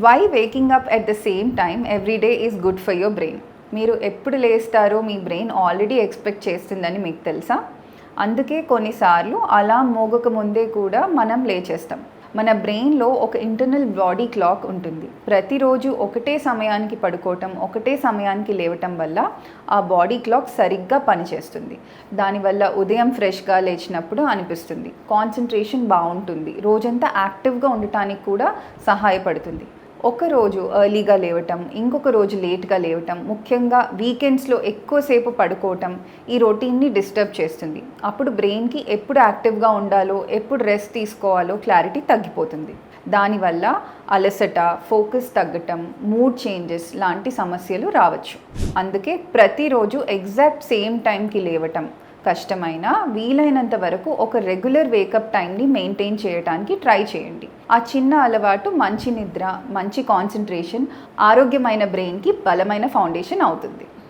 Why waking up at the same time every day is good for your brain. మీరు ఎప్పుడు లేస్తారో మీ brain already expect చేస్తుందని మీకు తెలుసా? అందుకే కొన్నిసార్లు అలారం మోగక ముందే కూడా మనం లేచేస్తాం. మన బ్రెయిన్లో ఒక ఇంటర్నల్ బాడీ క్లాక్ ఉంటుంది. ప్రతిరోజు ఒకటే సమయానికి పడుకోవటం, ఒకటే సమయానికి లేవటం వల్ల ఆ బాడీ క్లాక్ సరిగ్గా పనిచేస్తుంది. దానివల్ల ఉదయం ఫ్రెష్గా లేచినప్పుడు అనిపిస్తుంది, కాన్సన్ట్రేషన్ బాగుంటుంది, రోజంతా యాక్టివ్గా ఉండటానికి కూడా సహాయపడుతుంది. ఒక రోజు ఎర్లీగా లేవటం, ఇంకొక రోజు లేట్గా లేవటం, ముఖ్యంగా వీకెండ్స్లో ఎక్కువసేపు పడుకోవటం ఈ రొటీన్ని డిస్టర్బ్ చేస్తుంది. అప్పుడు బ్రెయిన్కి ఎప్పుడు యాక్టివ్గా ఉండాలో, ఎప్పుడు రెస్ట్ తీసుకోవాలో క్లారిటీ తగ్గిపోతుంది. దానివల్ల అలసట, ఫోకస్ తగ్గటం, మూడ్ చేంజెస్ లాంటి సమస్యలు రావచ్చు. అందుకే ప్రతిరోజు ఎగ్జాక్ట్ సేమ్ టైంకి లేవటం కష్టమైనా వీలైనంత వరకు ఒక రెగ్యులర్ వేకప్ టైంని మెయింటైన్ చేయడానికి ట్రై చేయండి. ఆ చిన్న అలవాటు మంచి నిద్ర, మంచి కాన్సన్ట్రేషన్, ఆరోగ్యమైన బ్రెయిన్కి బలమైన ఫౌండేషన్ అవుతుంది.